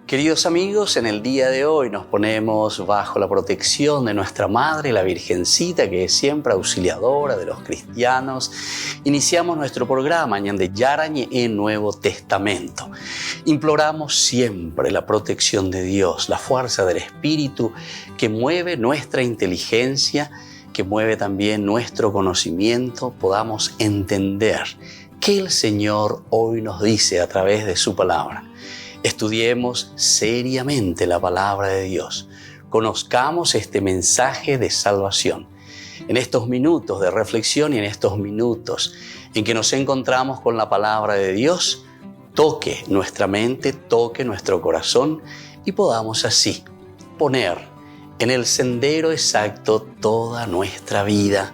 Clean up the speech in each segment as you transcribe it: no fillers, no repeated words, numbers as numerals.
Queridos amigos, en el día de hoy nos ponemos bajo la protección de nuestra Madre, la Virgencita, que es siempre auxiliadora de los cristianos. Iniciamos nuestro programa Ñande Yarañe en Nuevo Testamento. Imploramos siempre la protección de Dios, la fuerza del Espíritu que mueve nuestra inteligencia, que mueve también nuestro conocimiento, podamos entender qué el Señor hoy nos dice a través de su palabra. Estudiemos seriamente la palabra de Dios. Conozcamos este mensaje de salvación. En estos minutos de reflexión y en estos minutos en que nos encontramos con la palabra de Dios, toque nuestra mente, toque nuestro corazón y podamos así poner en el sendero exacto toda nuestra vida.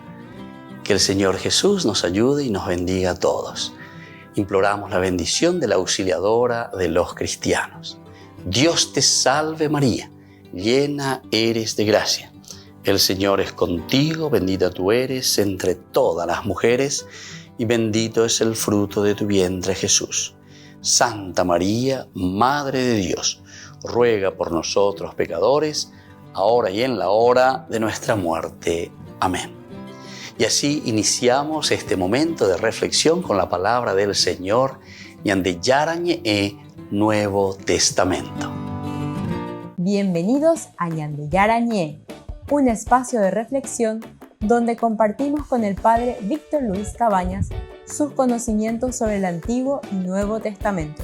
Que el Señor Jesús nos ayude y nos bendiga a todos. Imploramos la bendición de la auxiliadora de los cristianos. Dios te salve María, llena eres de gracia. El Señor es contigo, bendita tú eres entre todas las mujeres y bendito es el fruto de tu vientre Jesús. Santa María, Madre de Dios, ruega por nosotros pecadores, ahora y en la hora de nuestra muerte. Amén. Y así iniciamos este momento de reflexión con la palabra del Señor, Ñande Yarañe Nuevo Testamento. Bienvenidos a Ñande Yarañe, un espacio de reflexión donde compartimos con el Padre Víctor Luis Cabañas sus conocimientos sobre el Antiguo y Nuevo Testamento.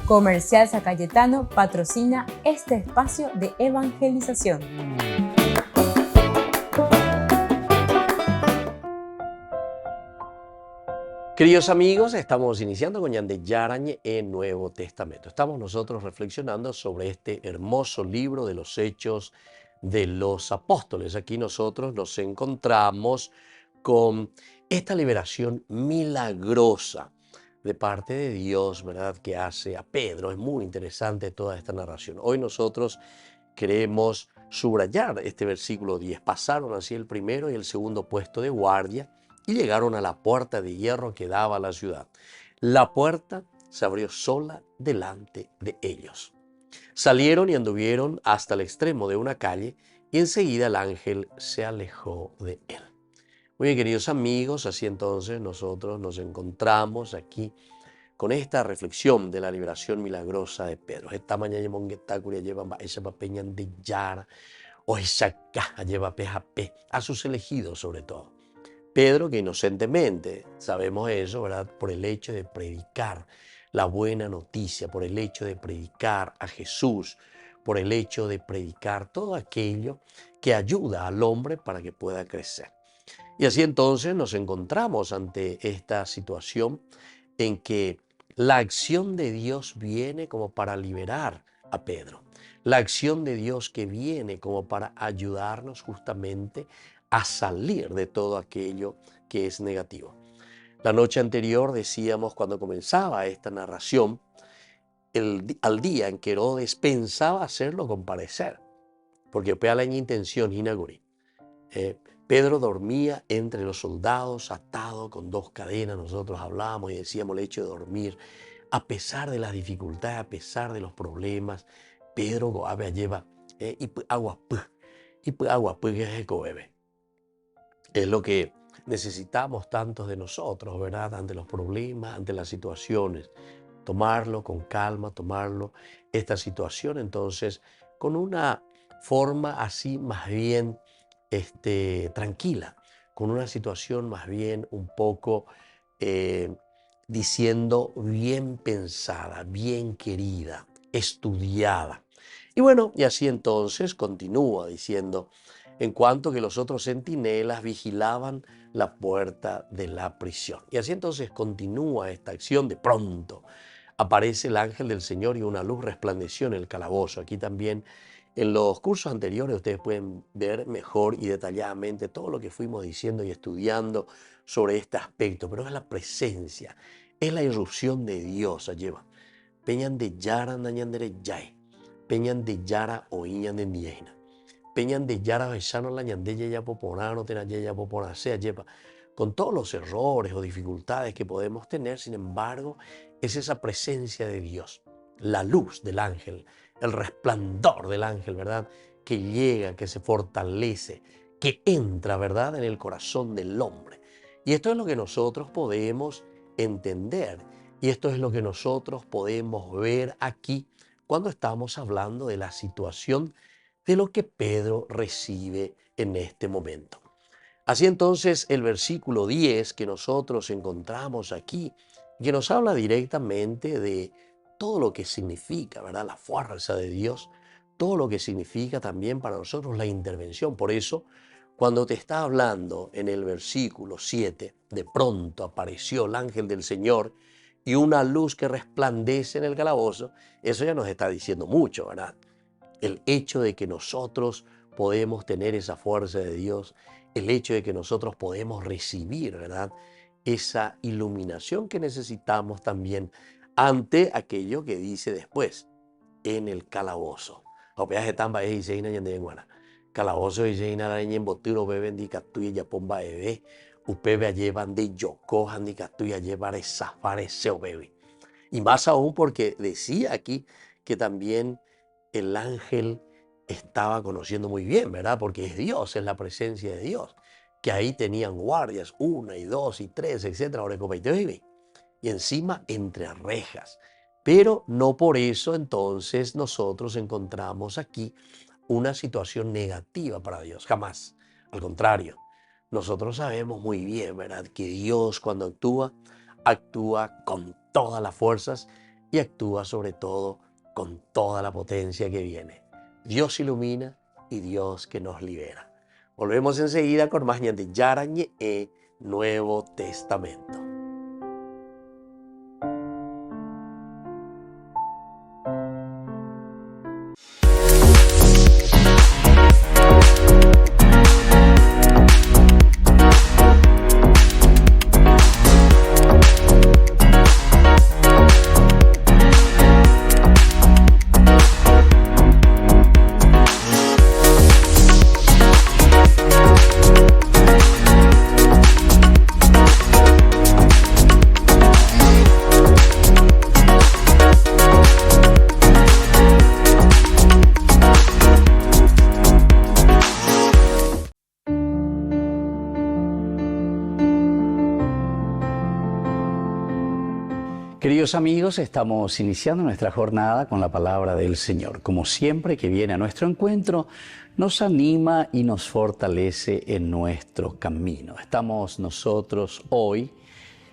Comercial San Cayetano patrocina este espacio de evangelización. Queridos amigos, estamos iniciando con Ñande Yarañe en Nuevo Testamento. Estamos nosotros reflexionando sobre este hermoso libro de los Hechos de los Apóstoles. Aquí nosotros nos encontramos con esta liberación milagrosa de parte de Dios, ¿verdad?, que hace a Pedro. Es muy interesante toda esta narración. Hoy nosotros queremos subrayar este versículo 10. Pasaron así el primero y el segundo puesto de guardia y llegaron a la puerta de hierro que daba a la ciudad. La puerta se abrió sola delante de ellos. Salieron y anduvieron hasta el extremo de una calle y enseguida el ángel se alejó de él. Muy bien, queridos amigos, así entonces nosotros nos encontramos aquí con esta reflexión de la liberación milagrosa de Pedro. Esta mañana monguetacuria lleva esa peña de Yara o esa caja lleva a sus elegidos sobre todo. Pedro, que inocentemente, sabemos eso, ¿verdad?, por el hecho de predicar la buena noticia, por el hecho de predicar a Jesús, por el hecho de predicar todo aquello que ayuda al hombre para que pueda crecer. Y así entonces nos encontramos ante esta situación en que la acción de Dios viene como para liberar a Pedro. La acción de Dios que viene como para ayudarnos justamente a salir de todo aquello que es negativo. La noche anterior decíamos, cuando comenzaba esta narración, al día en que Herodes pensaba hacerlo comparecer, porque fue a la intención inaguri. Pedro dormía entre los soldados, atado con 2 cadenas. Nosotros hablábamos y decíamos el hecho de dormir, a pesar de las dificultades, a pesar de los problemas, Pedro goabe lleva agua que es lo que necesitamos tantos de nosotros, ¿verdad? Ante los problemas, ante las situaciones, tomarlo con calma, tomarlo esta situación entonces con una forma así más bien tranquila, con una situación más bien un poco diciendo bien pensada, bien querida, estudiada. Y bueno, y así entonces continúa diciendo, en cuanto que los otros centinelas vigilaban la puerta de la prisión. Y así entonces continúa esta acción. De pronto aparece el ángel del Señor y una luz resplandeció en el calabozo. Aquí también en los cursos anteriores ustedes pueden ver mejor y detalladamente todo lo que fuimos diciendo y estudiando sobre este aspecto, pero es la presencia, es la irrupción de Dios. Lleva peñan de yara nañandere yay, peñan de yara oiñan de niena, peñan de yara besano la ñandella ya poporano tena ya poporasea lleva con todos los errores o dificultades que podemos tener. Sin embargo, es esa presencia de Dios, la luz del ángel, el resplandor del ángel, ¿verdad? Que llega, que se fortalece, que entra, ¿verdad?, en el corazón del hombre. Y esto es lo que nosotros podemos entender, y esto es lo que nosotros podemos ver aquí cuando estamos hablando de la situación de lo que Pedro recibe en este momento. Así entonces, el versículo 10 que nosotros encontramos aquí, que nos habla directamente de todo lo que significa, ¿verdad?, la fuerza de Dios, todo lo que significa también para nosotros la intervención. Por eso, cuando te está hablando en el versículo 7, de pronto apareció el ángel del Señor y una luz que resplandece en el calabozo, eso ya nos está diciendo mucho, ¿verdad? El hecho de que nosotros podemos tener esa fuerza de Dios, el hecho de que nosotros podemos recibir, ¿verdad?, esa iluminación que necesitamos también ante aquello que dice después, en el calabozo. Calabozo y Jaina araña en botiro beben di catuya ya pomba bebé, upebe llevan de yocojan di catuya llevar esa fareseo bebé. Y más aún porque decía aquí que también el ángel estaba conociendo muy bien, ¿verdad? Porque es Dios, es la presencia de Dios. Que ahí tenían guardias, 1 y 2 y 3, etc. Y encima entre rejas. Pero no por eso entonces nosotros encontramos aquí una situación negativa para Dios, jamás. Al contrario, nosotros sabemos muy bien, ¿verdad?, que Dios cuando actúa, actúa con todas las fuerzas y actúa sobre todo con toda la potencia que viene. Dios ilumina y Dios que nos libera. Volvemos enseguida con más Ñande Yarañe e Nuevo Testamento. Queridos amigos, estamos iniciando nuestra jornada con la palabra del Señor. Como siempre que viene a nuestro encuentro, nos anima y nos fortalece en nuestro camino. Estamos nosotros hoy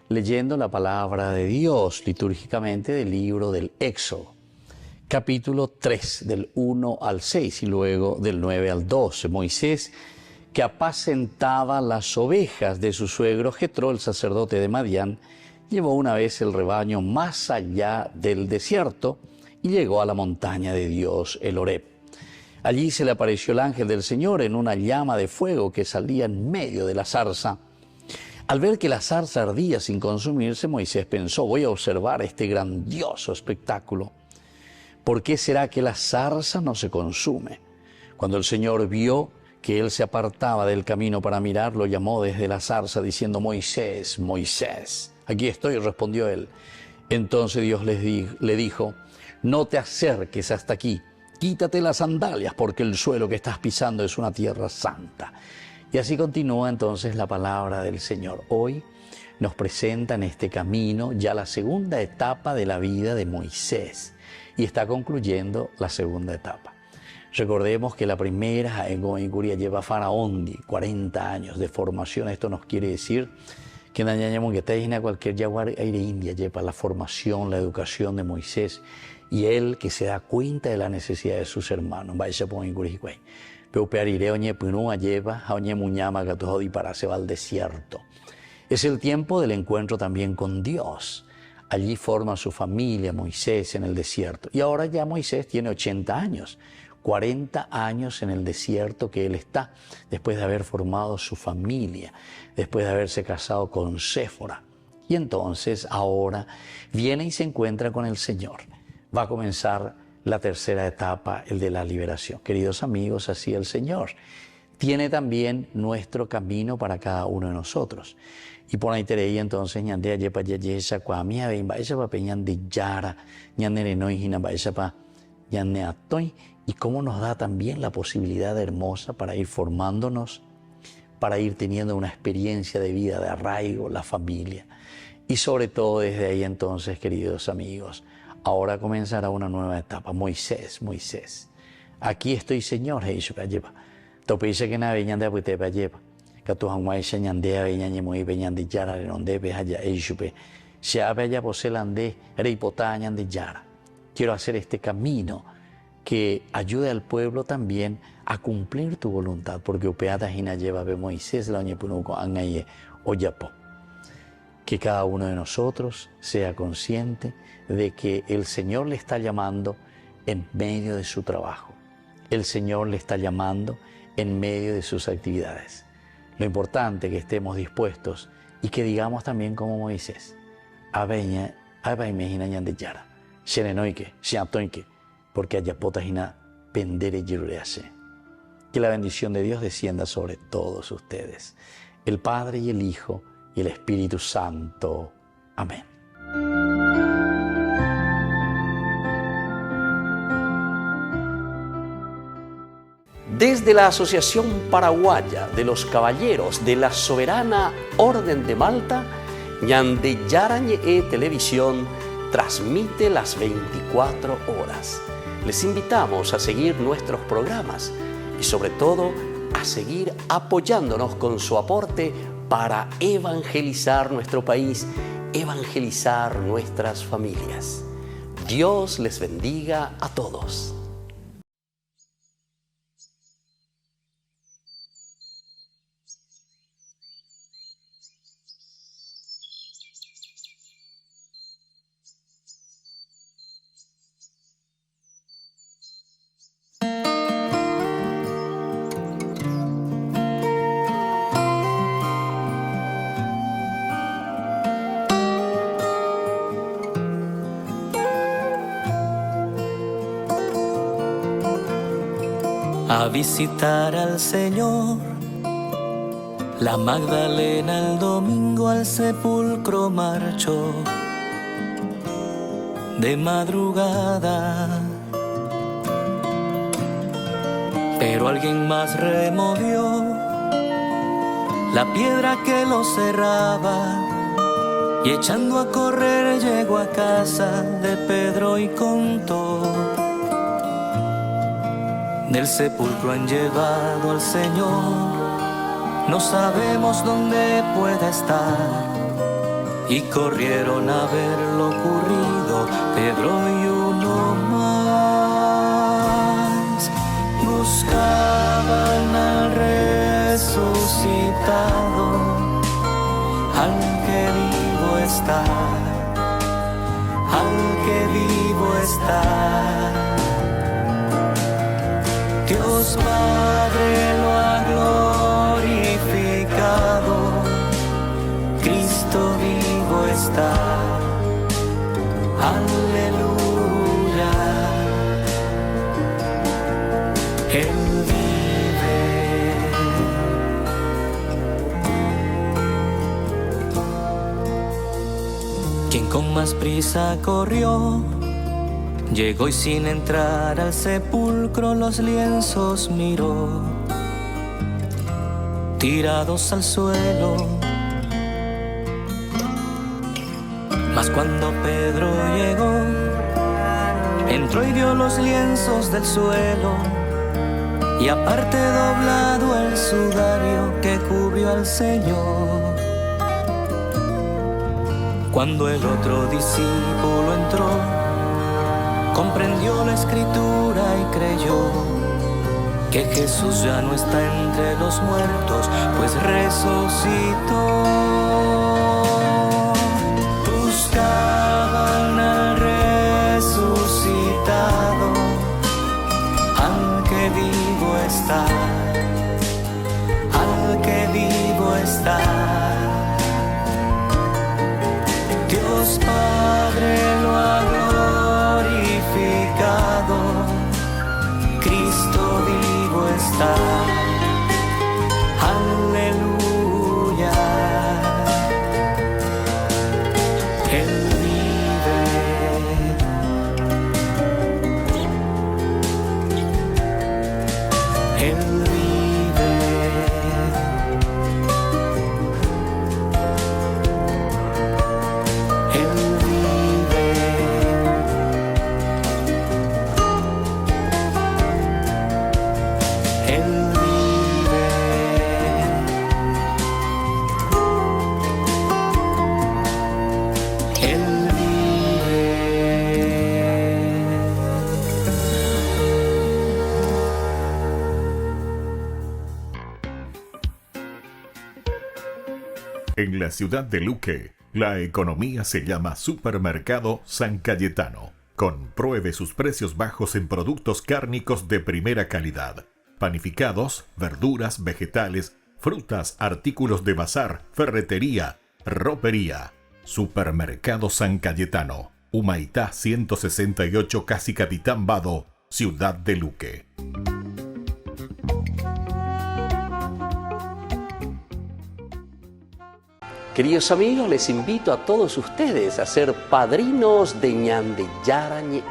leyendo la palabra de Dios litúrgicamente del libro del Éxodo, capítulo 3, del 1 al 6 y luego del 9 al 12. Moisés, que apacentaba las ovejas de su suegro Jetro, el sacerdote de Madián, llevó una vez el rebaño más allá del desierto y llegó a la montaña de Dios, el Horeb. Allí se le apareció el ángel del Señor en una llama de fuego que salía en medio de la zarza. Al ver que la zarza ardía sin consumirse, Moisés pensó: voy a observar este grandioso espectáculo. ¿Por qué será que la zarza no se consume? Cuando el Señor vio que él se apartaba del camino para mirar, lo llamó desde la zarza diciendo: Moisés, Moisés. Aquí estoy, respondió él. Entonces Dios le dijo: no te acerques hasta aquí, quítate las sandalias porque el suelo que estás pisando es una tierra santa. Y así continúa entonces la palabra del Señor. Hoy nos presenta en este camino ya la segunda etapa de la vida de Moisés y está concluyendo la segunda etapa. Recordemos que la primera en Goinguria lleva Faraón, 40 años de formación. Esto nos quiere decir que en cualquier yaguar aire India lleva la formación, la educación de Moisés, y él que se da cuenta de la necesidad de sus hermanos. Se va al desierto. Es el tiempo del encuentro también con Dios. Allí forma su familia Moisés en el desierto. Y ahora ya Moisés tiene 80 años. 40 años en el desierto que él está, después de haber formado su familia, después de haberse casado con Séfora. Y entonces ahora viene y se encuentra con el Señor. Va a comenzar la tercera etapa, el de la liberación. Queridos amigos, así el Señor tiene también nuestro camino para cada uno de nosotros. Y por ahí te entonces ñande ayepa yayesa kwamia vein baisa pa peñande yara ñande nenoi hina baisa pa ñande atoy, y cómo nos da también la posibilidad hermosa para ir formándonos, para ir teniendo una experiencia de vida, de arraigo, la familia. Y sobre todo desde ahí entonces, queridos amigos, ahora comenzará una nueva etapa. Moisés, Moisés. Aquí estoy, Señor, Jesús, ayepa. Tope dice que nada veñande apute pa ayepa. Katuhanguay se ñandea veñañe muy veñande yara renonde beja eishupe. Se abe allá poselande reipota ñande yara. Quiero hacer este camino que ayude al pueblo también a cumplir tu voluntad, porque upeata hina lleva be Moisés la oñepunuco angaye oyapo. Que cada uno de nosotros sea consciente de que el Señor le está llamando en medio de su trabajo. El Señor le está llamando en medio de sus actividades. Lo importante es que estemos dispuestos y que digamos también como Moisés, aveña, abaimejina ñande yara, xenenoike, xiaptoike, porque ayapotajina pendere yirurease. Que la bendición de Dios descienda sobre todos ustedes, el Padre y el Hijo y el Espíritu Santo. Amén. Desde la Asociación Paraguaya de los Caballeros de la Soberana Orden de Malta, Ñande Yarañe Televisión transmite las 24 horas. Les invitamos a seguir nuestros programas y sobre todo a seguir apoyándonos con su aporte para evangelizar nuestro país, evangelizar nuestras familias. Dios les bendiga a todos. A visitar al Señor, la Magdalena el domingo al sepulcro marchó de madrugada, pero alguien más removió la piedra que lo cerraba y echando a correr llegó a casa de Pedro y contó: del sepulcro han llevado al Señor, no sabemos dónde pueda estar. Y corrieron a ver lo ocurrido, Pedro y uno más. Buscaban al resucitado, al que vivo está, al que vivo está. Dios Padre lo ha glorificado, Cristo vivo está, aleluya, Él vive. Quien con más prisa corrió, llegó y sin entrar al sepulcro los lienzos miró, tirados al suelo. Mas cuando Pedro llegó, entró y vio los lienzos del suelo, y aparte doblado el sudario que cubrió al Señor. Cuando el otro discípulo entró, comprendió la escritura y creyó que Jesús ya no está entre los muertos, pues resucitó. Buscaban al resucitado, al que vivo está, al que vivo está. Dios Padre lo ha glorificado, Cristo vivo está, En la ciudad de Luque, la economía se llama Supermercado San Cayetano. Compruebe sus precios bajos en productos cárnicos de primera calidad. Panificados, verduras, vegetales, frutas, artículos de bazar, ferretería, ropería. Supermercado San Cayetano, Humaitá 168, Casi Capitán Vado, ciudad de Luque. Queridos amigos, les invito a todos ustedes a ser padrinos de Ñande Yarañe.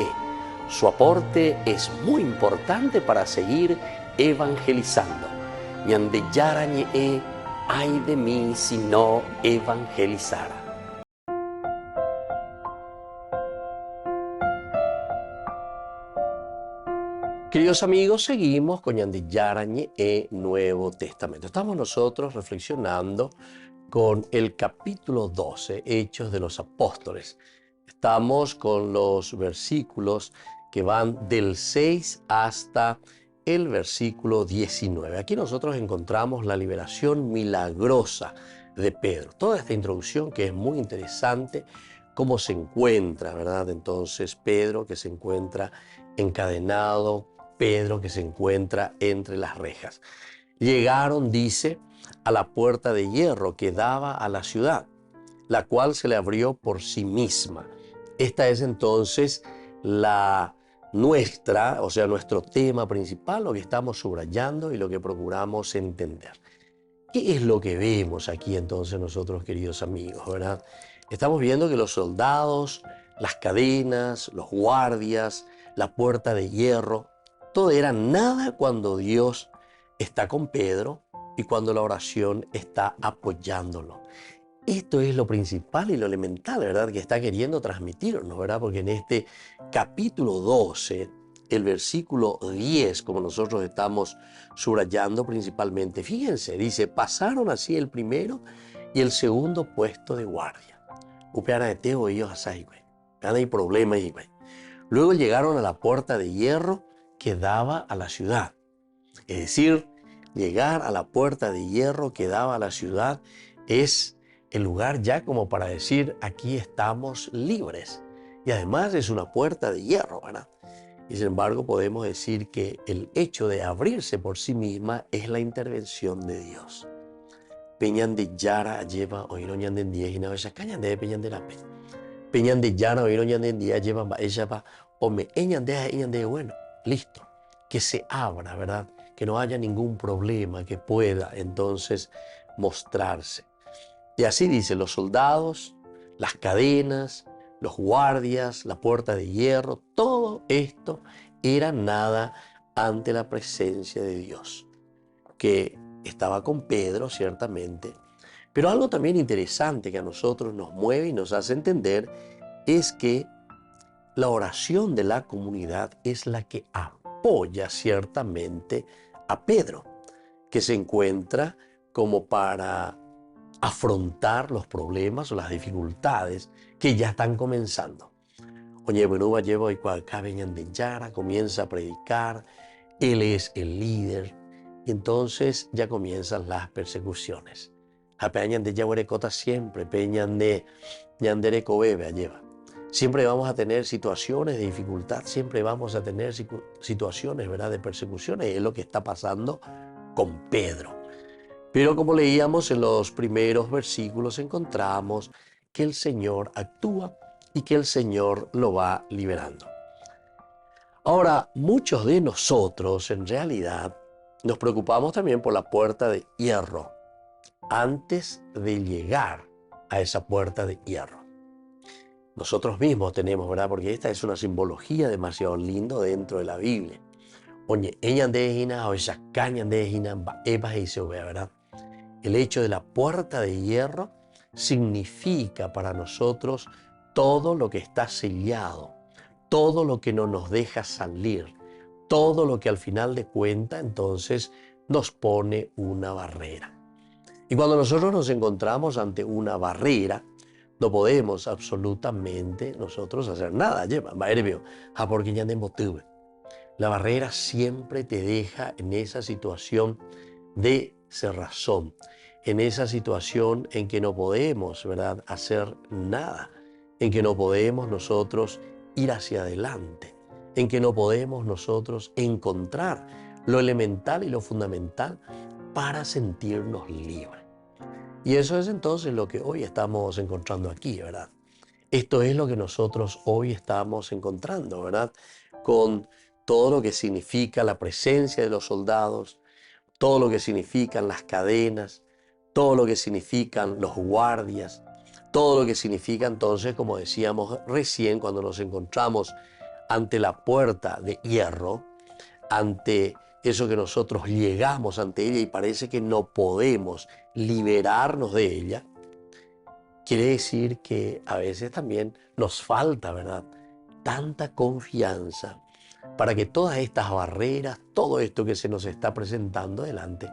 Su aporte es muy importante para seguir evangelizando. Ñande Yarañe, ay de mí si no evangelizara. Queridos amigos, seguimos con Ñande Yarañe, Nuevo Testamento. Estamos nosotros reflexionando con el capítulo 12, Hechos de los Apóstoles. Estamos con los versículos que van del 6 hasta el versículo 19. Aquí nosotros encontramos la liberación milagrosa de Pedro. Toda esta introducción que es muy interesante, cómo se encuentra, ¿verdad? Entonces Pedro que se encuentra encadenado, Pedro que se encuentra entre las rejas. Llegaron, dice, a la puerta de hierro que daba a la ciudad, la cual se le abrió por sí misma. Esta es entonces nuestro tema principal, lo que estamos subrayando y lo que procuramos entender. ¿Qué es lo que vemos aquí entonces nosotros, queridos amigos, verdad? Estamos viendo que los soldados, las cadenas, los guardias, la puerta de hierro, todo era nada cuando Dios está con Pedro y cuando la oración está apoyándolo. Esto es lo principal y lo elemental, ¿verdad?, que está queriendo transmitirnos, ¿verdad? Porque en este capítulo 12, el versículo 10, como nosotros estamos subrayando principalmente, fíjense, dice, pasaron así el primero y el segundo puesto de guardia. Luego llegaron a la puerta de hierro que daba a la ciudad. Es decir, llegar a la puerta de hierro que daba a la ciudad es el lugar ya como para decir, aquí estamos libres. Y además es una puerta de hierro, ¿verdad? Y sin embargo podemos decir que el hecho de abrirse por sí misma es la intervención de Dios. Peñan de Yara lleva oiroñan de día y no esa cañan de peñan de la pe. Peñan de Yara oiroñan de día lleva ella va o me eñan de bueno, listo, que se abra, ¿verdad? Que no haya ningún problema que pueda entonces mostrarse. Y así dice, los soldados, las cadenas, los guardias, la puerta de hierro, todo esto era nada ante la presencia de Dios, que estaba con Pedro ciertamente. Pero algo también interesante que a nosotros nos mueve y nos hace entender es que la oración de la comunidad es la que apoya ciertamente a Pedro, que se encuentra como para afrontar los problemas o las dificultades que ya están comenzando. Oye, bueno, llevo y acá venían de Yara, comienza a predicar, él es el líder, y entonces ya comienzan las persecuciones. A peñan de Yahuarecota siempre, peñan de Yandere Cobebe, lleva. Siempre vamos a tener situaciones de dificultad, siempre vamos a tener situaciones, ¿verdad?, de persecuciones, y es lo que está pasando con Pedro. Pero como leíamos en los primeros versículos, encontramos que el Señor actúa y que el Señor lo va liberando. Ahora, muchos de nosotros en realidad nos preocupamos también por la puerta de hierro antes de llegar a esa puerta de hierro. Nosotros mismos tenemos, ¿verdad? Porque esta es una simbología demasiado linda dentro de la Biblia. Oye, ¿verdad? El hecho de la puerta de hierro significa para nosotros todo lo que está sellado, todo lo que no nos deja salir, todo lo que al final de cuentas entonces nos pone una barrera. Y cuando nosotros nos encontramos ante una barrera, no podemos absolutamente nosotros hacer nada. La barrera siempre te deja en esa situación de cerrazón, en esa situación en que no podemos, ¿verdad?, hacer nada, en que no podemos nosotros ir hacia adelante, en que no podemos nosotros encontrar lo elemental y lo fundamental para sentirnos libres. Y eso es entonces lo que hoy estamos encontrando aquí, ¿verdad? Esto es lo que nosotros hoy estamos encontrando, ¿verdad? Con todo lo que significa la presencia de los soldados, todo lo que significan las cadenas, todo lo que significan los guardias, todo lo que significa entonces, como decíamos recién, cuando nos encontramos ante la puerta de hierro, ante eso que nosotros llegamos ante ella y parece que no podemos liberarnos de ella, quiere decir que a veces también nos falta, ¿verdad?, tanta confianza para que todas estas barreras, todo esto que se nos está presentando delante,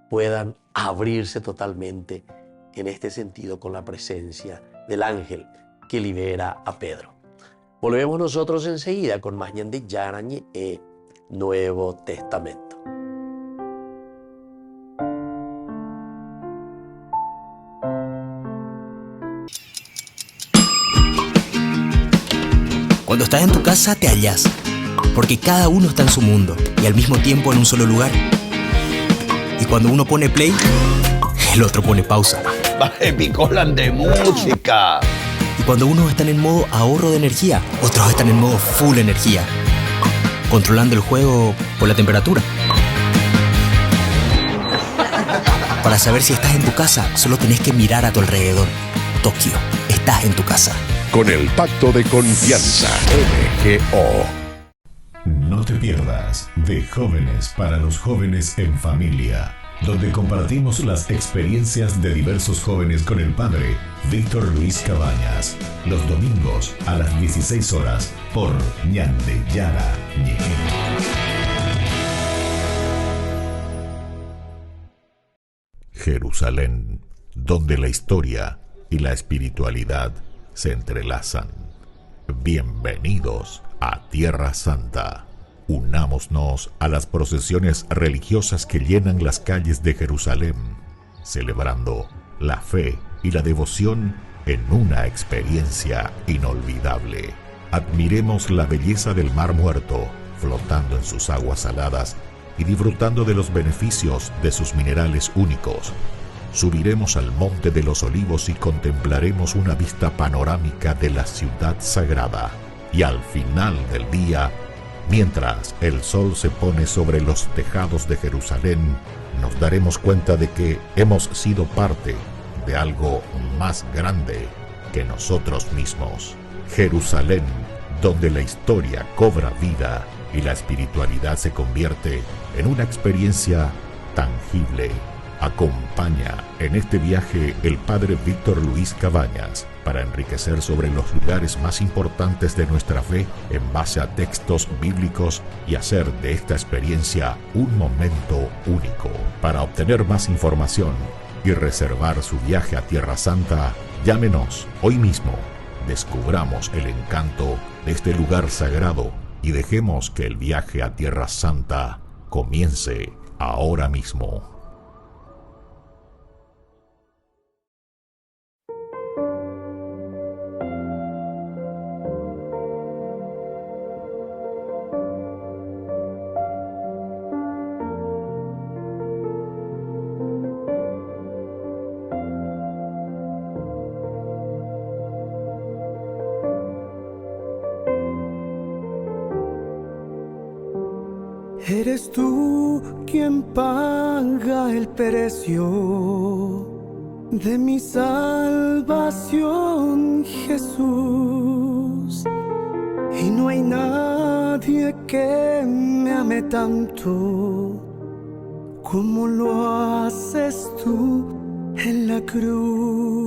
puedan abrirse totalmente en este sentido con la presencia del ángel que libera a Pedro. Volvemos nosotros enseguida con más Ñande Yarañe Nuevo Testamento. Cuando estás en tu casa te hallas, porque cada uno está en su mundo y al mismo tiempo en un solo lugar. Y cuando uno pone play, el otro pone pausa. Picolan de música. Y cuando unos están en modo ahorro de energía, otros están en modo full energía, controlando el juego por la temperatura. Para saber si estás en tu casa, solo tenés que mirar a tu alrededor. Tokio, estás en tu casa. Con el Pacto de Confianza MGO. No te pierdas de Jóvenes para los Jóvenes en Familia, donde compartimos las experiencias de diversos jóvenes con el padre Víctor Luis Cabañas, los domingos a las 16 horas por Ñande Yarañe. Jerusalén, donde la historia y la espiritualidad se entrelazan. Bienvenidos a Tierra Santa. Unámonos a las procesiones religiosas que llenan las calles de Jerusalén, celebrando la fe y la devoción en una experiencia inolvidable. Admiremos la belleza del Mar Muerto, flotando en sus aguas saladas y disfrutando de los beneficios de sus minerales únicos. Subiremos al Monte de los Olivos y contemplaremos una vista panorámica de la ciudad sagrada. Y al final del día, mientras el sol se pone sobre los tejados de Jerusalén, nos daremos cuenta de que hemos sido parte de algo más grande que nosotros mismos. Jerusalén, donde la historia cobra vida y la espiritualidad se convierte en una experiencia tangible. Acompaña en este viaje el padre Víctor Luis Cabañas para enriquecer sobre los lugares más importantes de nuestra fe en base a textos bíblicos y hacer de esta experiencia un momento único. Para obtener más información y reservar su viaje a Tierra Santa, llámenos hoy mismo. Descubramos el encanto de este lugar sagrado y dejemos que el viaje a Tierra Santa comience ahora mismo. Eres tú quien paga el precio de mi salvación, Jesús. Y no hay nadie que me ame tanto como lo haces tú en la cruz.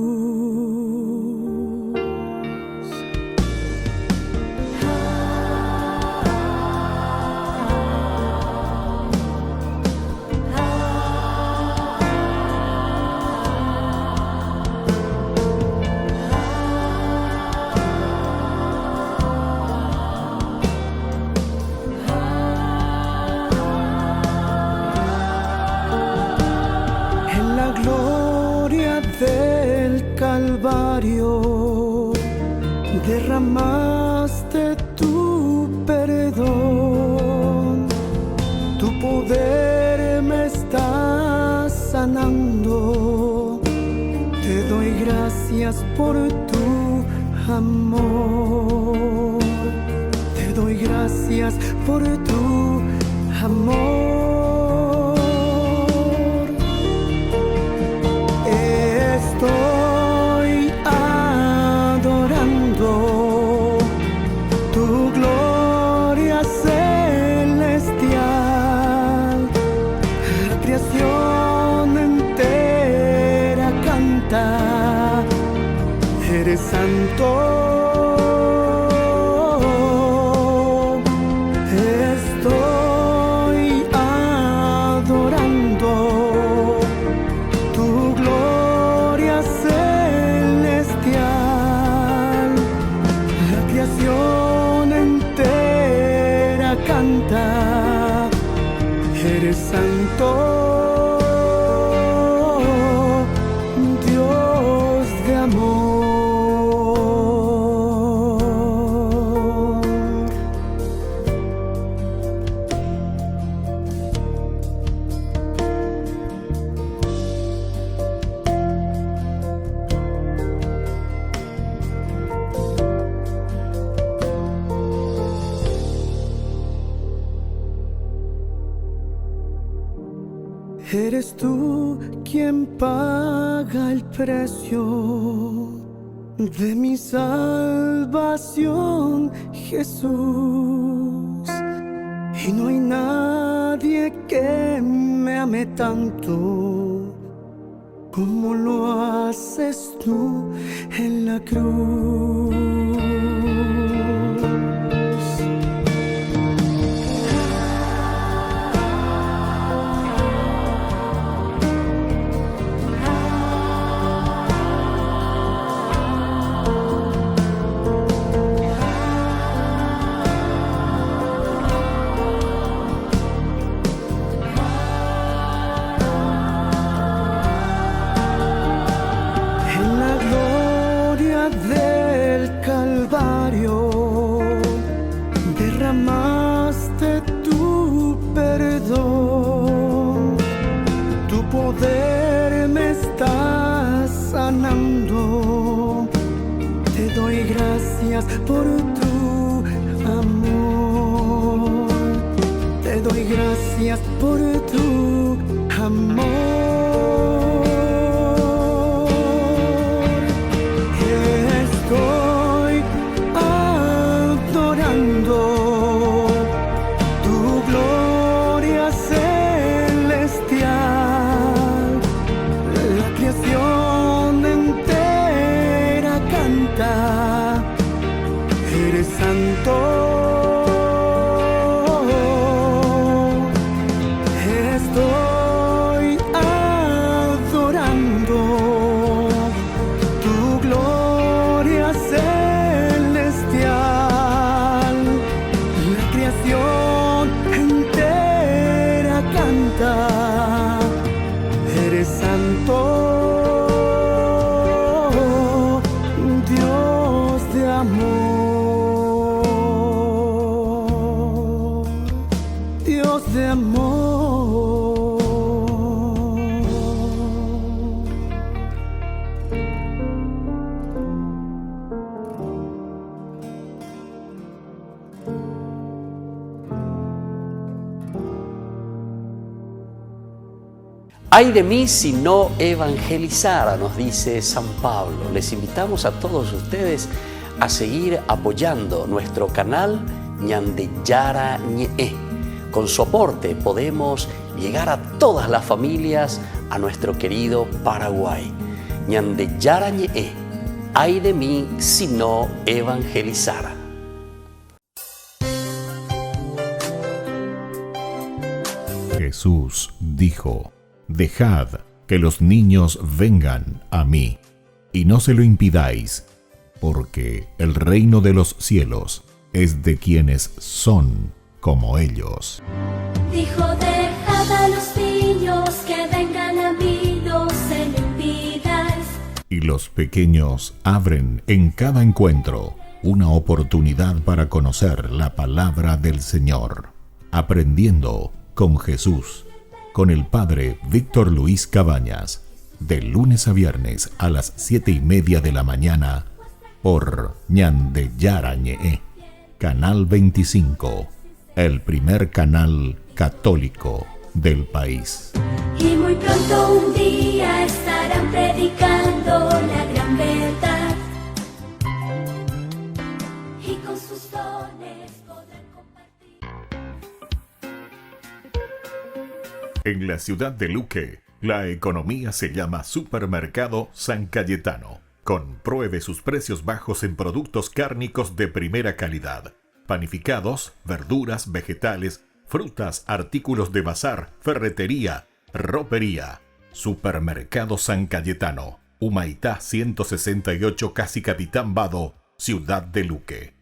En la gloria Calvario derramaste tu perdón, tu poder me está sanando. Te doy gracias por tu amor, te doy gracias por tu amor. Estoy adorando tu gloria celestial. La creación entera canta, eres santo. Eres santo, Dios de amor. Eres tú quien paga el precio de mi salvación, Jesús. Y no hay nadie que me ame tanto como lo haces tú en la cruz. Del Calvario derramaste tu perdón, tu poder me está sanando. Te doy gracias por tu amor, te doy gracias por tu amor. Estoy adorando tu gloria celestial. La creación entera canta, eres santo. Estoy adorando tu gloria celestial. La creación entera canta, eres santo, Dios de amor, Dios de amor. Ay de mí si no evangelizara, nos dice San Pablo. Les invitamos a todos ustedes a seguir apoyando nuestro canal Ñande Yara Ñe. Con su aporte podemos llegar a todas las familias a nuestro querido Paraguay. Ñande Yara Ñe. Ay de mí si no evangelizara. Jesús dijo: Dejad que los niños vengan a mí, y no se lo impidáis, porque el reino de los cielos es de quienes son como ellos. Dijo: dejad a los niños que vengan a mí, no se lo impidáis. y los pequeños abren en cada encuentro una oportunidad para conocer la palabra del Señor. Aprendiendo con Jesús, con el Padre Víctor Luis Cabañas, de lunes a viernes a las 7:30 de la mañana, por Ñande Yarañe, Canal 25, el primer canal católico del país. Y muy pronto un día estarán predicando la gran verdad. Y con sus dones podrán compartir. En la ciudad de Luque, la economía se llama Supermercado San Cayetano. Compruebe sus precios bajos en productos cárnicos de primera calidad. Panificados, verduras, vegetales, frutas, artículos de bazar, ferretería, ropería. Supermercado San Cayetano, Humaitá 168, casi Capitán Vado, Ciudad de Luque.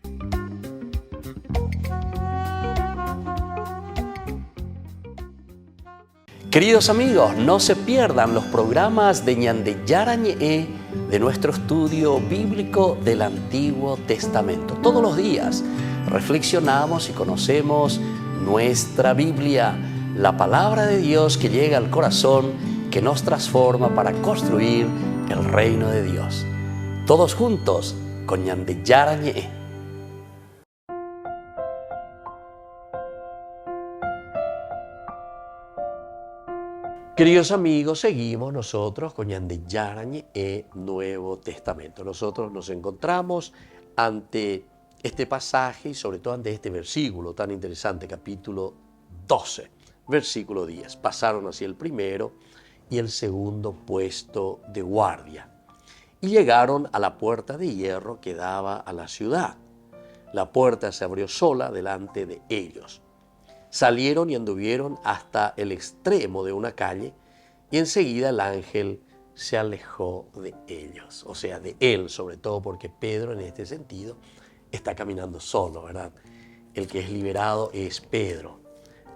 Queridos amigos, no se pierdan los programas de Ñande Yarañe de nuestro estudio bíblico del Antiguo Testamento. Todos los días reflexionamos y conocemos nuestra Biblia, la palabra de Dios que llega al corazón, que nos transforma para construir el reino de Dios. Todos juntos con Ñande Yarañe. Queridos amigos, seguimos nosotros con Ñande Yarañe Nuevo Testamento. Nosotros nos encontramos ante este pasaje y sobre todo ante este versículo tan interesante, capítulo 12, versículo 10. Pasaron así el primero y el segundo puesto de guardia y llegaron a la puerta de hierro que daba a la ciudad. La puerta se abrió sola delante de ellos. Salieron y anduvieron hasta el extremo de una calle y enseguida el ángel se alejó de ellos, o sea, de él, sobre todo porque Pedro en este sentido está caminando solo, ¿verdad? El que es liberado es Pedro.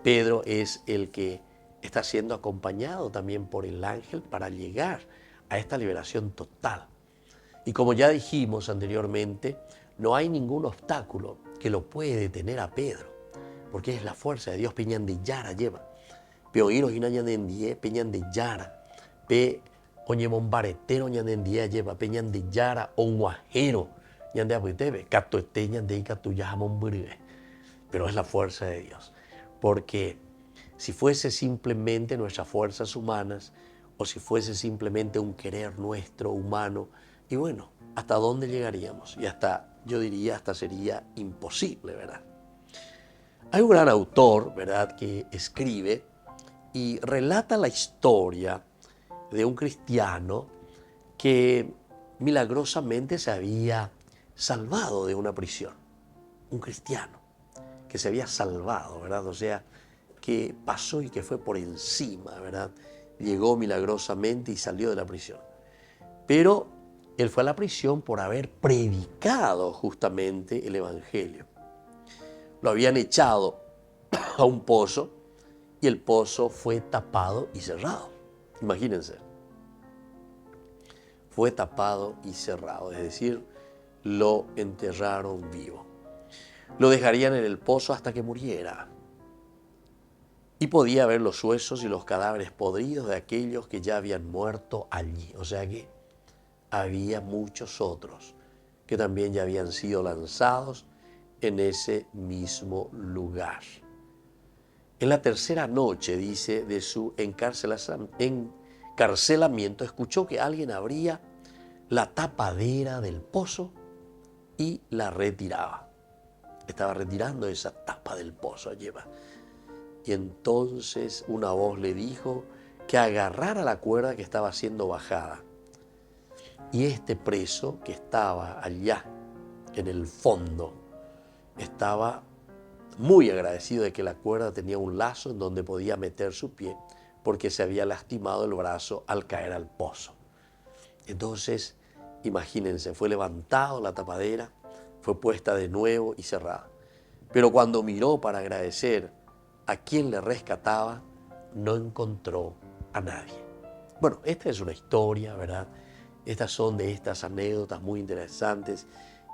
Pedro es el que está siendo acompañado también por el ángel para llegar a esta liberación total. Y como ya dijimos anteriormente, no hay ningún obstáculo que lo puede detener a Pedro, porque es la fuerza de Dios. Peñan de Yara lleva. Pe oíros y no ñandendie, peñan de Yara. Pe oñemon baretero ñandendie lleva, peñan de Yara, onguajero ñande apetebe, cato este ñande y cato yajamon buribe. Pero es la fuerza de Dios. Porque si fuese simplemente nuestras fuerzas humanas, o si fuese simplemente un querer nuestro humano, y bueno, ¿hasta dónde llegaríamos? Y hasta, yo diría, hasta sería imposible, ¿verdad? Hay un gran autor, ¿verdad?, que escribe y relata la historia de un cristiano que milagrosamente se había salvado de una prisión. Un cristiano que se había salvado, ¿verdad? O sea, que pasó y que fue por encima, ¿verdad? Llegó milagrosamente y salió de la prisión. Pero él fue a la prisión por haber predicado justamente el Evangelio. Lo habían echado a un pozo y el pozo fue tapado y cerrado. Imagínense. Fue tapado y cerrado, es decir, lo enterraron vivo. Lo dejarían en el pozo hasta que muriera. Y podía ver los huesos y los cadáveres podridos de aquellos que ya habían muerto allí. O sea que había muchos otros que también ya habían sido lanzados en ese mismo lugar. En la tercera noche, dice, de su encarcelamiento, escuchó que alguien abría la tapadera del pozo y la retiraba. Estaba retirando esa tapa del pozo, lleva. Y entonces una voz le dijo que agarrara la cuerda que estaba siendo bajada. Y este preso que estaba allá en el fondo estaba muy agradecido de que la cuerda tenía un lazo en donde podía meter su pie porque se había lastimado el brazo al caer al pozo. Entonces, imagínense, fue levantado la tapadera, fue puesta de nuevo y cerrada. Pero cuando miró para agradecer a quien le rescataba, no encontró a nadie. Bueno, esta es una historia, ¿verdad?, Estas son de estas anécdotas muy interesantes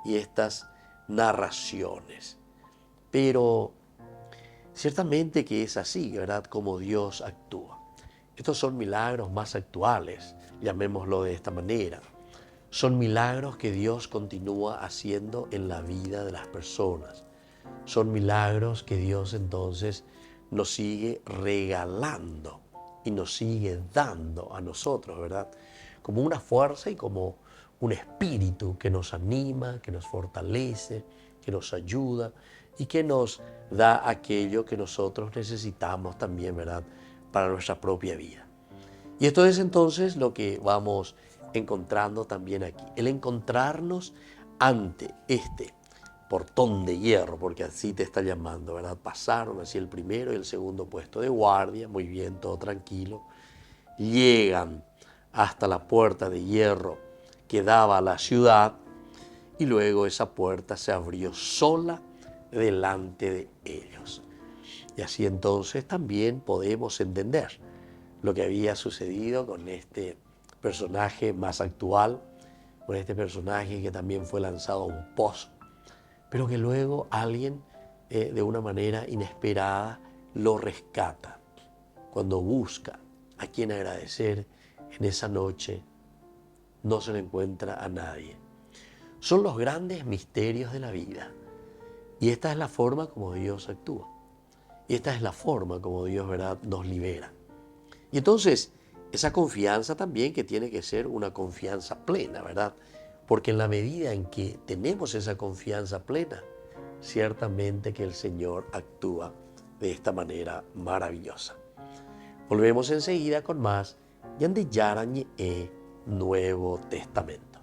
y estas narraciones. Pero ciertamente que es así, ¿verdad? Como Dios actúa. Estos son milagros más actuales, llamémoslo de esta manera. Son milagros que Dios continúa haciendo en la vida de las personas. Son milagros que Dios entonces nos sigue regalando y nos sigue dando a nosotros, ¿verdad? Como una fuerza y como un espíritu que nos anima, que nos fortalece, que nos ayuda y que nos da aquello que nosotros necesitamos también, ¿verdad?, para nuestra propia vida. Y esto es entonces lo que vamos encontrando también aquí. El encontrarnos ante este portón de hierro, porque así te está llamando, ¿verdad? Pasaron así el primero y el segundo puesto de guardia, muy bien, todo tranquilo. Llegan hasta la puerta de hierro que daba a la ciudad y luego esa puerta se abrió sola delante de ellos. Y así entonces también podemos entender lo que había sucedido con este personaje más actual, con este personaje que también fue lanzado a un pozo, pero que luego alguien de una manera inesperada lo rescata. Cuando busca a quien agradecer en esa noche, no se le encuentra a nadie. Son los grandes misterios de la vida. Y esta es la forma como Dios actúa. Y esta es la forma como Dios, ¿verdad?, nos libera. Y entonces, esa confianza también que tiene que ser una confianza plena, ¿verdad? Porque en la medida en que tenemos esa confianza plena, ciertamente que el Señor actúa de esta manera maravillosa. Volvemos enseguida con más Ñande Yarañe Nuevo Testamento.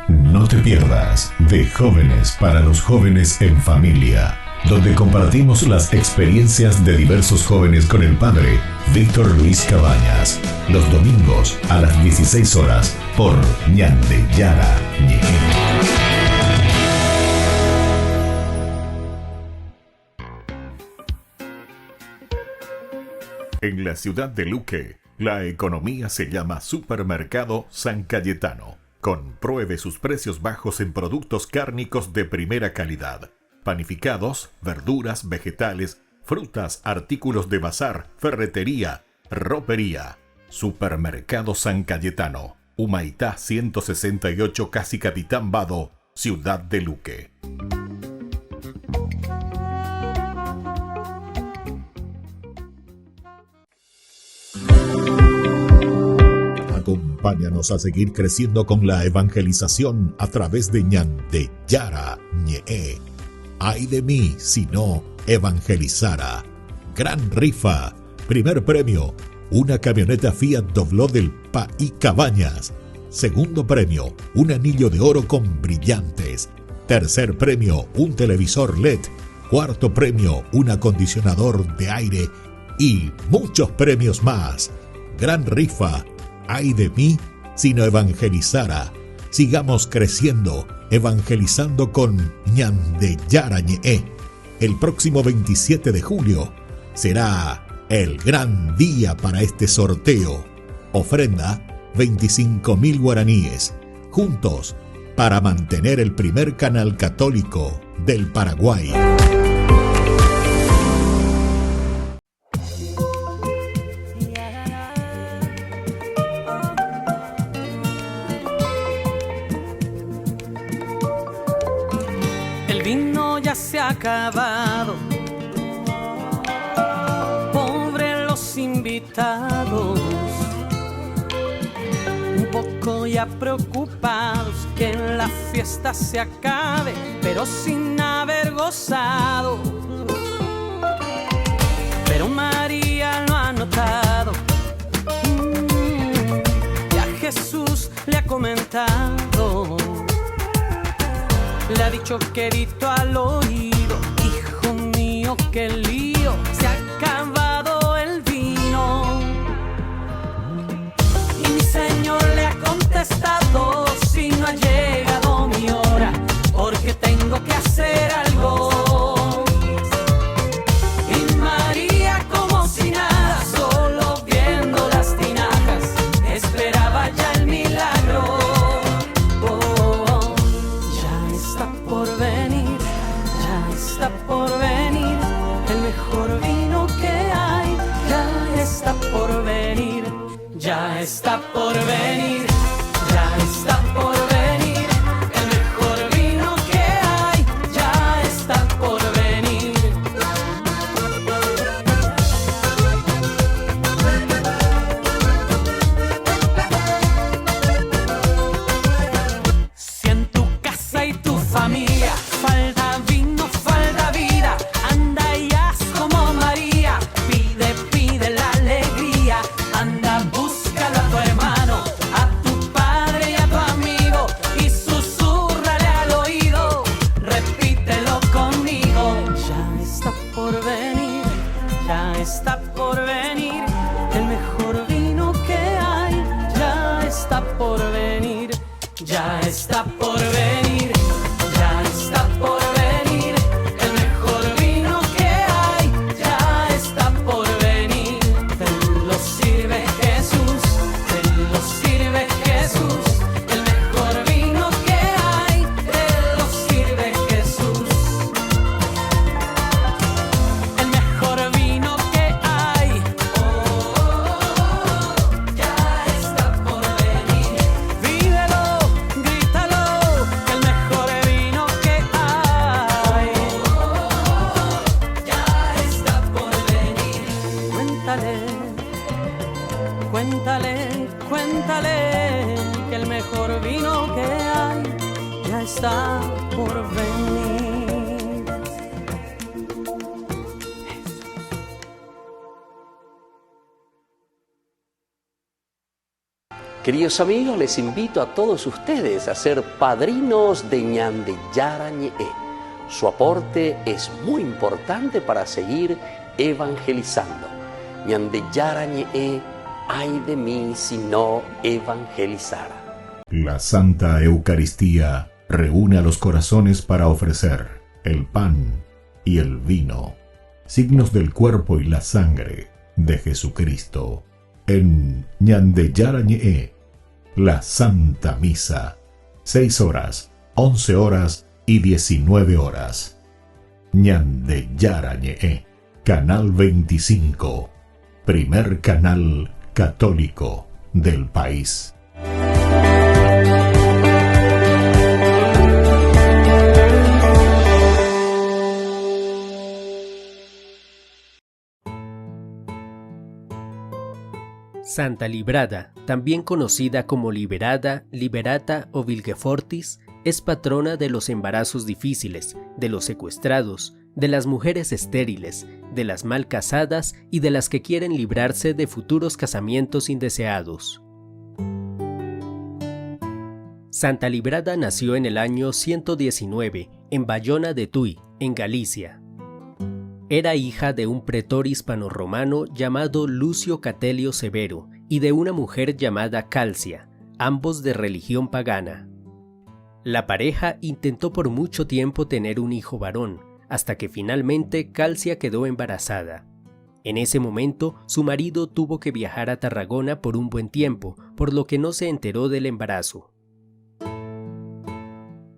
No te pierdas de Jóvenes para los Jóvenes en Familia, donde compartimos las experiencias de diversos jóvenes con el padre Víctor Luis Cabañas, los domingos a las 16 horas por Ñande Yarañe. En la ciudad de Luque, la economía se llama Supermercado San Cayetano. Compruebe sus precios bajos en productos cárnicos de primera calidad. Panificados, verduras, vegetales, frutas, artículos de bazar, ferretería, ropería. Supermercado San Cayetano, Humaitá 168, Casi Capitán Vado, Ciudad de Luque. Acompáñanos a seguir creciendo con la evangelización a través de Ñande Yarañe. Ay de mí si no evangelizara. Gran rifa. Primer premio, una camioneta Fiat Dobló del País Cabañas. Segundo premio, un anillo de oro con brillantes. Tercer premio, un televisor LED. Cuarto premio, un acondicionador de aire. Y muchos premios más. Gran rifa. Ay de mí si no evangelizara. Sigamos creciendo, evangelizando con Ñande Yarañe. El próximo 27 de julio será el gran día para este sorteo. Ofrenda 25.000 guaraníes. Juntos para mantener el primer canal católico del Paraguay. Se ha acabado, pobre los invitados, un poco ya preocupados que la fiesta se acabe, pero sin haber gozado. Pero María lo ha notado, ya Jesús le ha comentado. Le ha dicho quedito al oído, hijo mío, qué lío, se ha acabado el vino. Y mi Señor le ha contestado, si no ha llegado mi hora, porque tengo que hacer algo. Y María está por venir, ya está por venir, el mejor vino que hay, ya está por venir. Si en tu casa y tu familia falta vino, falta vida, anda y haz como María, pide la alegría, anda, búscalo a tu hermano, a tu padre y a tu amigo, y susúrrale al oído, repítelo conmigo. Ya está por venir, ya está por venir, el mejor vino que hay, ya está por venir, ya está por venir, ya está por venir, el mejor vino que hay, ya está por venir. Te lo sirve Jesús, te lo sirve Jesús, el mejor vino que hay, te lo sirve Jesús. El mejor vino que hay, ya está por venir. Vívelo, grítalo, el mejor vino que hay, ya está por venir. Cuéntale, que el mejor vino que hay, ya está por venir. Queridos amigos, les invito a todos ustedes a ser padrinos de Ñande Yarañe. Su aporte es muy importante para seguir evangelizando. Ñande Yarañe, ay de mí si no evangelizara. La Santa Eucaristía reúne a los corazones para ofrecer el pan y el vino, signos del cuerpo y la sangre de Jesucristo. En Ñande Yarañe, la Santa Misa, 6 horas, 11 horas y 19 horas. Ñande Yarañe, Canal 25, primer canal católico del país. Santa Librada, también conocida como Liberada, Liberata o Vilgefortis, es patrona de los embarazos difíciles, de los secuestrados, de las mujeres estériles, de las mal casadas y de las que quieren librarse de futuros casamientos indeseados. Santa Librada nació en el año 119 en Bayona de Tuy, en Galicia. Era hija de un pretor hispano-romano llamado Lucio Catelio Severo y de una mujer llamada Calcia, ambos de religión pagana. La pareja intentó por mucho tiempo tener un hijo varón, hasta que finalmente Calcia quedó embarazada. En ese momento, su marido tuvo que viajar a Tarragona por un buen tiempo, por lo que no se enteró del embarazo.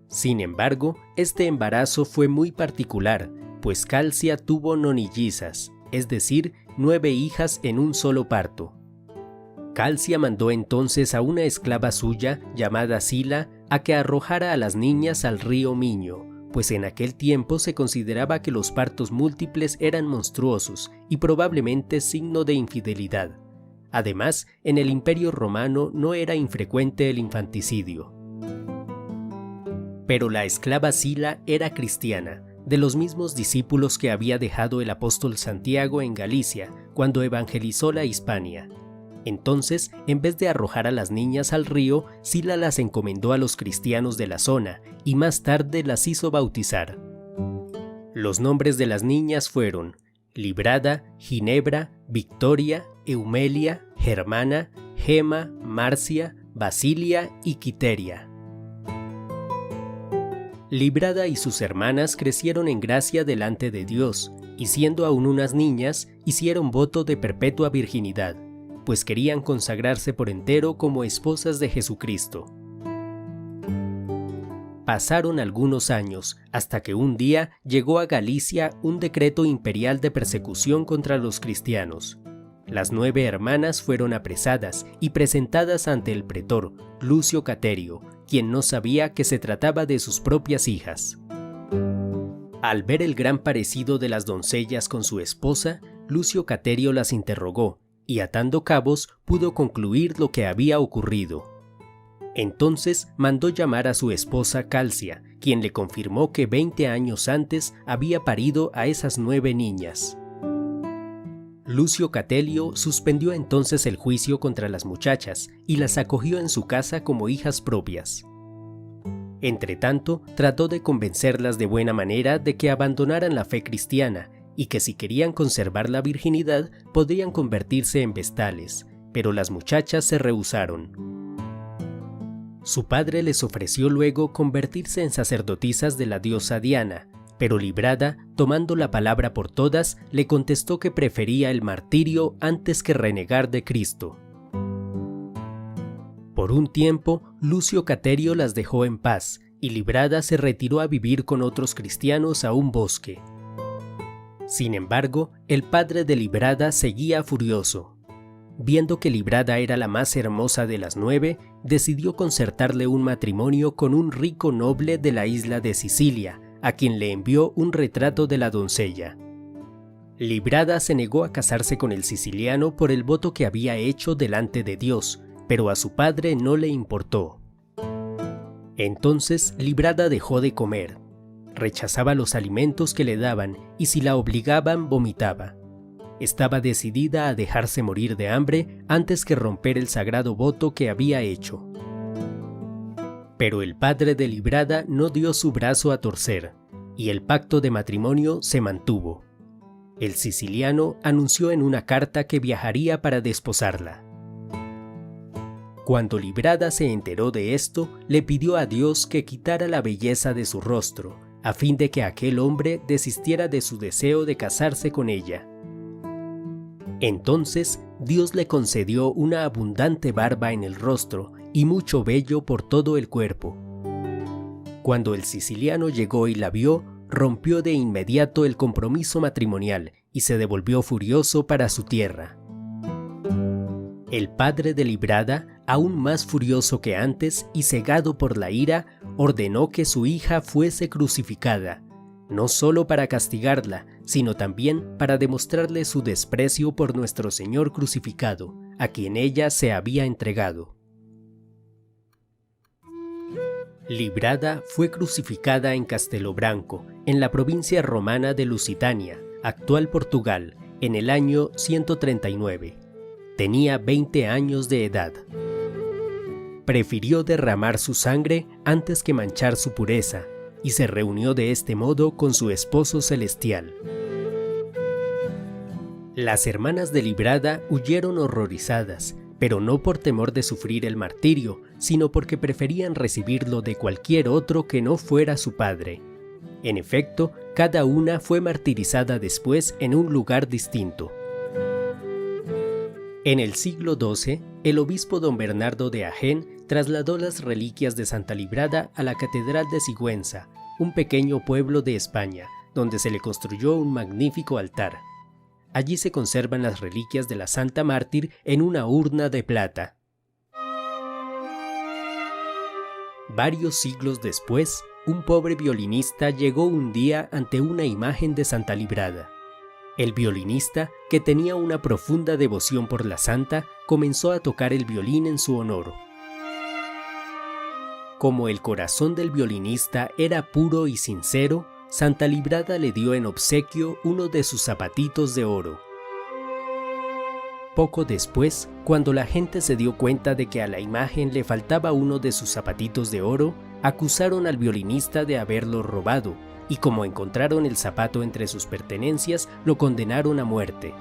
Sin embargo, este embarazo fue muy particular, pues Calcia tuvo nonillizas, es decir, 9 hijas en un solo parto. Calcia mandó entonces a una esclava suya, llamada Sila, a que arrojara a las niñas al río Miño, pues en aquel tiempo se consideraba que los partos múltiples eran monstruosos y probablemente signo de infidelidad. Además, en el Imperio Romano no era infrecuente el infanticidio. Pero la esclava Sila era cristiana, de los mismos discípulos que había dejado el apóstol Santiago en Galicia cuando evangelizó la Hispania. Entonces, en vez de arrojar a las niñas al río, Sila las encomendó a los cristianos de la zona y más tarde las hizo bautizar. Los nombres de las niñas fueron Librada, Ginebra, Victoria, Eumelia, Germana, Gema, Marcia, Basilia y Quiteria. Librada y sus hermanas crecieron en gracia delante de Dios, y siendo aún unas niñas, hicieron voto de perpetua virginidad, pues querían consagrarse por entero como esposas de Jesucristo. Pasaron algunos años, hasta que un día llegó a Galicia un decreto imperial de persecución contra los cristianos. Las 9 hermanas fueron apresadas y presentadas ante el pretor, Lucio Caterio, quien no sabía que se trataba de sus propias hijas. Al ver el gran parecido de las doncellas con su esposa, Lucio Caterio las interrogó y, atando cabos, pudo concluir lo que había ocurrido. Entonces mandó llamar a su esposa Calcia, quien le confirmó que 20 años antes había parido a esas 9 niñas. Lucio Caterio suspendió entonces el juicio contra las muchachas y las acogió en su casa como hijas propias. Entretanto, trató de convencerlas de buena manera de que abandonaran la fe cristiana y que si querían conservar la virginidad podrían convertirse en vestales, pero las muchachas se rehusaron. Su padre les ofreció luego convertirse en sacerdotisas de la diosa Diana, pero Librada, tomando la palabra por todas, le contestó que prefería el martirio antes que renegar de Cristo. Por un tiempo, Lucio Caterio las dejó en paz y Librada se retiró a vivir con otros cristianos a un bosque. Sin embargo, el padre de Librada seguía furioso. Viendo que Librada era la más hermosa de las 9, decidió concertarle un matrimonio con un rico noble de la isla de Sicilia, a quien le envió un retrato de la doncella. Librada se negó a casarse con el siciliano por el voto que había hecho delante de Dios, pero a su padre no le importó. Entonces Librada dejó de comer. Rechazaba los alimentos que le daban y si la obligaban vomitaba. Estaba decidida a dejarse morir de hambre antes que romper el sagrado voto que había hecho. Pero el padre de Librada no dio su brazo a torcer, y el pacto de matrimonio se mantuvo. El siciliano anunció en una carta que viajaría para desposarla. Cuando Librada se enteró de esto, le pidió a Dios que quitara la belleza de su rostro, a fin de que aquel hombre desistiera de su deseo de casarse con ella. Entonces Dios le concedió una abundante barba en el rostro y mucho vello por todo el cuerpo. Cuando el siciliano llegó y la vio, rompió de inmediato el compromiso matrimonial y se devolvió furioso para su tierra. El padre de Librada, aún más furioso que antes y cegado por la ira, ordenó que su hija fuese crucificada, no solo para castigarla, sino también para demostrarle su desprecio por nuestro Señor crucificado, a quien ella se había entregado. Librada fue crucificada en Castelo Branco, en la provincia romana de Lusitania, actual Portugal, en el año 139. Tenía 20 años de edad. Prefirió derramar su sangre antes que manchar su pureza, y se reunió de este modo con su esposo celestial. Las hermanas de Librada huyeron horrorizadas, pero no por temor de sufrir el martirio, sino porque preferían recibirlo de cualquier otro que no fuera su padre. En efecto, cada una fue martirizada después en un lugar distinto. En el siglo XII, el obispo don Bernardo de Agen trasladó las reliquias de Santa Librada a la Catedral de Sigüenza, un pequeño pueblo de España, donde se le construyó un magnífico altar. Allí se conservan las reliquias de la Santa Mártir en una urna de plata. Varios siglos después, un pobre violinista llegó un día ante una imagen de Santa Librada. El violinista, que tenía una profunda devoción por la santa, comenzó a tocar el violín en su honor. Como el corazón del violinista era puro y sincero, Santa Librada le dio en obsequio uno de sus zapatitos de oro. Poco después, cuando la gente se dio cuenta de que a la imagen le faltaba uno de sus zapatitos de oro, acusaron al violinista de haberlo robado, y como encontraron el zapato entre sus pertenencias, lo condenaron a muerte.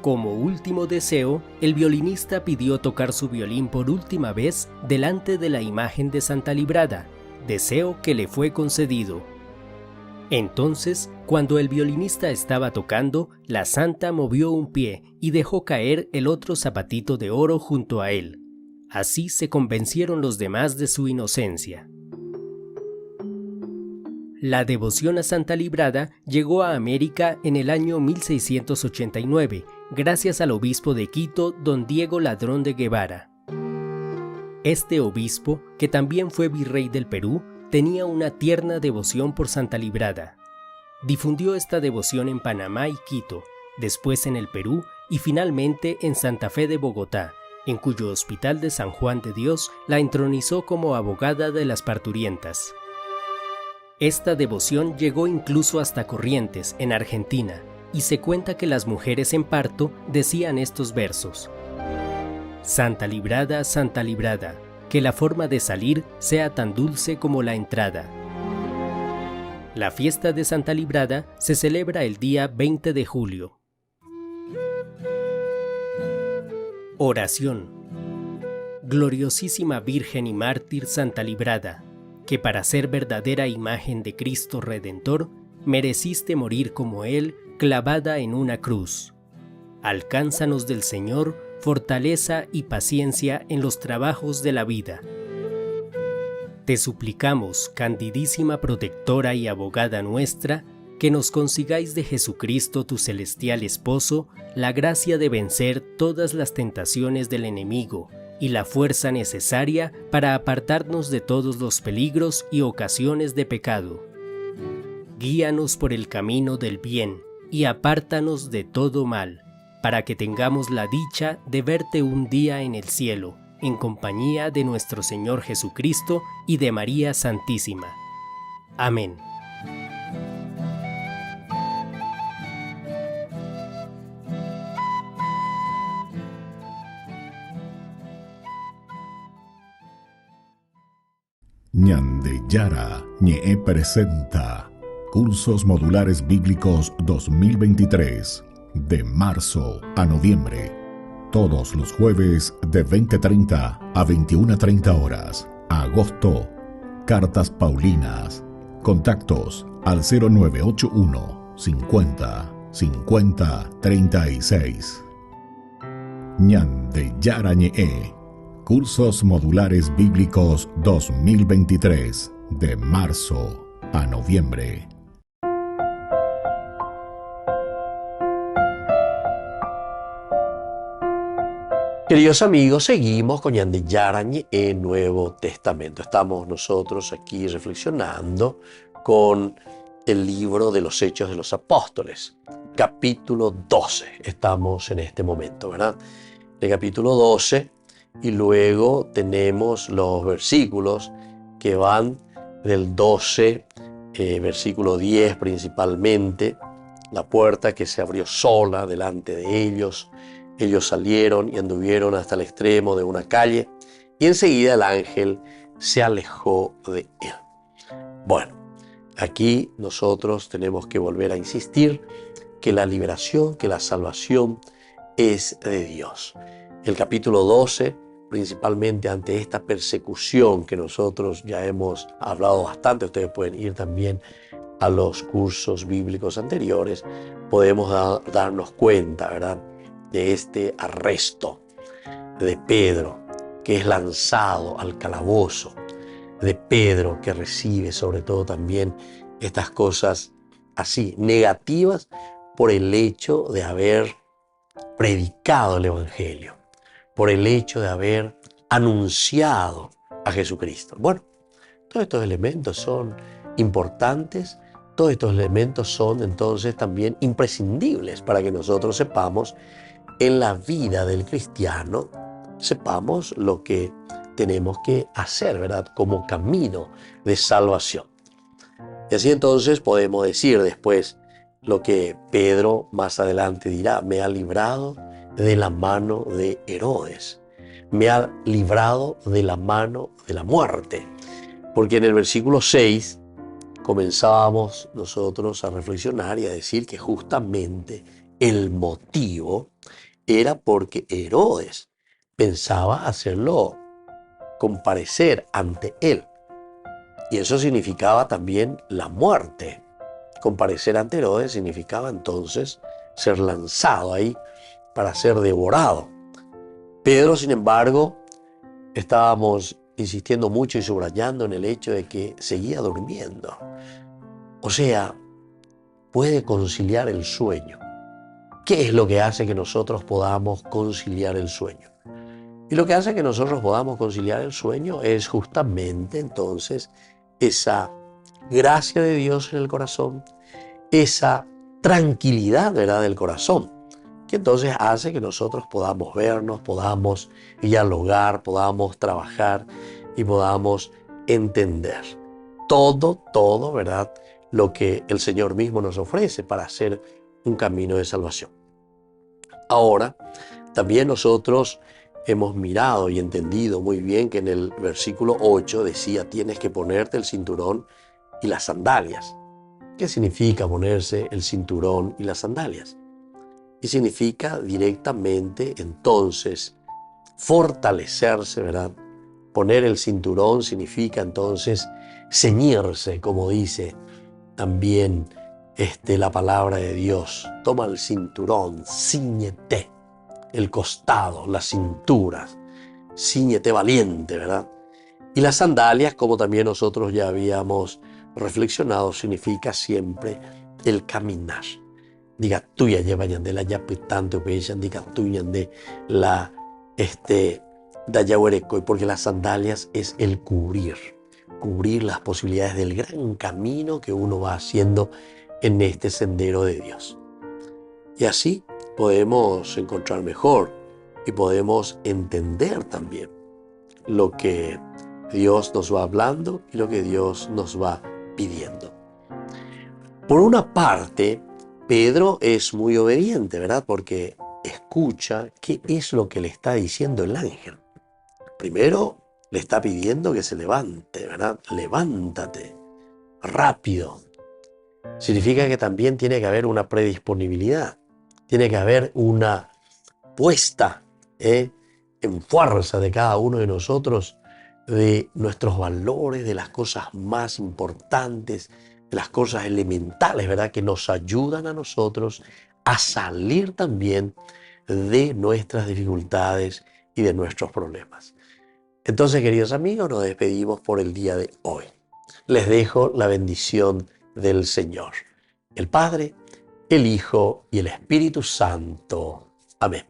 Como último deseo, el violinista pidió tocar su violín por última vez delante de la imagen de Santa Librada, deseo que le fue concedido. Entonces, cuando el violinista estaba tocando, la santa movió un pie y dejó caer el otro zapatito de oro junto a él. Así se convencieron los demás de su inocencia. La devoción a Santa Librada llegó a América en el año 1689, gracias al obispo de Quito, don Diego Ladrón de Guevara. Este obispo, que también fue virrey del Perú, tenía una tierna devoción por Santa Librada. Difundió esta devoción en Panamá y Quito, después en el Perú y finalmente en Santa Fe de Bogotá, en cuyo hospital de San Juan de Dios la entronizó como abogada de las parturientas. Esta devoción llegó incluso hasta Corrientes, en Argentina, y se cuenta que las mujeres en parto decían estos versos: Santa Librada, que la forma de salir sea tan dulce como la entrada. La fiesta de Santa Librada se celebra el día 20 de julio. Oración. Gloriosísima Virgen y Mártir Santa Librada, que para ser verdadera imagen de Cristo Redentor, mereciste morir como Él, clavada en una cruz. Alcánzanos del Señor fortaleza y paciencia en los trabajos de la vida. Te suplicamos, candidísima protectora y abogada nuestra, que nos consigáis de Jesucristo tu celestial esposo, la gracia de vencer todas las tentaciones del enemigo y la fuerza necesaria para apartarnos de todos los peligros y ocasiones de pecado. Guíanos por el camino del bien y apártanos de todo mal, para que tengamos la dicha de verte un día en el cielo, en compañía de nuestro Señor Jesucristo y de María Santísima. Amén. Ñande Yara Ñe presenta Cursos Modulares Bíblicos 2023, de marzo a noviembre. Todos los jueves de 20:30 a 21:30 horas. Agosto, Cartas Paulinas. Contactos al 0981 50 50 36. Ñande Yara Ñe. Cursos Modulares Bíblicos 2023, de marzo a noviembre. Queridos amigos, seguimos con Ñande Yara Ñe Nuevo Testamento. Estamos nosotros aquí reflexionando con el libro de los Hechos de los Apóstoles, capítulo 12. Estamos en este momento, ¿verdad? El capítulo 12. Y luego tenemos los versículos que van del 12, versículo 10 principalmente, la puerta que se abrió sola delante de ellos. Ellos salieron y anduvieron hasta el extremo de una calle y enseguida el ángel se alejó de él. Bueno, aquí nosotros tenemos que volver a insistir que la liberación, que la salvación es de Dios. El capítulo 12, principalmente ante esta persecución que nosotros ya hemos hablado bastante, ustedes pueden ir también a los cursos bíblicos anteriores, podemos darnos cuenta, ¿verdad?, de este arresto de Pedro, que es lanzado al calabozo, de Pedro que recibe sobre todo también estas cosas así negativas por el hecho de haber predicado el Evangelio, por el hecho de haber anunciado a Jesucristo. Bueno, todos estos elementos son importantes, todos estos elementos son entonces también imprescindibles para que nosotros sepamos en la vida del cristiano, sepamos lo que tenemos que hacer, ¿verdad?, como camino de salvación. Y así entonces podemos decir después lo que Pedro más adelante dirá: me ha librado de la mano de Herodes, me ha librado de la mano de la muerte. Porque en el versículo 6 comenzábamos nosotros a reflexionar y a decir que justamente el motivo era porque Herodes pensaba hacerlo comparecer ante él. Y eso significaba también la muerte. Comparecer ante Herodes significaba entonces ser lanzado ahí para ser devorado. Pedro, sin embargo, estábamos insistiendo mucho y subrayando en el hecho de que seguía durmiendo. O sea, puede conciliar el sueño. ¿Qué es lo que hace que nosotros podamos conciliar el sueño? Y lo que hace que nosotros podamos conciliar el sueño es justamente entonces esa gracia de Dios en el corazón, esa tranquilidad, ¿verdad?, del corazón, que entonces hace que nosotros podamos vernos, podamos dialogar, podamos trabajar y podamos entender todo, ¿verdad?, lo que el Señor mismo nos ofrece para hacer un camino de salvación. Ahora, también nosotros hemos mirado y entendido muy bien que en el versículo 8 decía, tienes que ponerte el cinturón y las sandalias. ¿Qué significa ponerse el cinturón y las sandalias? Y significa directamente entonces fortalecerse, ¿verdad? Poner el cinturón significa entonces ceñirse, como dice también la palabra de Dios. Toma el cinturón, cíñete el costado, la cintura, cíñete valiente, ¿verdad? Y las sandalias, como también nosotros ya habíamos reflexionado, significa siempre el caminar. Diga tuya lleva de la yapitante opeyan, diga tuya de la dayahuereco, porque las sandalias es el cubrir las posibilidades del gran camino que uno va haciendo en este sendero de Dios. Y así podemos encontrar mejor y podemos entender también lo que Dios nos va hablando y lo que Dios nos va pidiendo. Por una parte, Pedro es muy obediente, ¿verdad? Porque escucha qué es lo que le está diciendo el ángel. Primero le está pidiendo que se levante, ¿verdad? Levántate, rápido. Significa que también tiene que haber una predisponibilidad. Tiene que haber una puesta en fuerza de cada uno de nosotros, de nuestros valores, de las cosas más importantes, de las cosas elementales, ¿verdad?, que nos ayudan a nosotros a salir también de nuestras dificultades y de nuestros problemas. Entonces, queridos amigos, nos despedimos por el día de hoy. Les dejo la bendición del Señor, el Padre, el Hijo y el Espíritu Santo. Amén.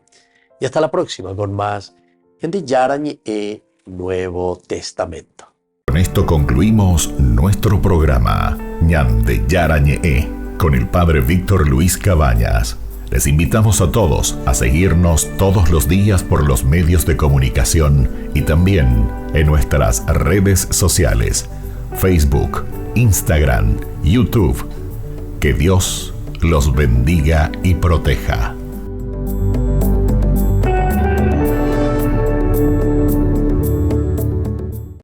Y hasta la próxima con más Ñande Yarañe e Nuevo Testamento. Con esto concluimos nuestro programa Ñande Yarañe e con el Padre Víctor Luis Cabañas. Les invitamos a todos a seguirnos todos los días por los medios de comunicación y también en nuestras redes sociales, Facebook, Instagram, YouTube. Que Dios los bendiga y proteja.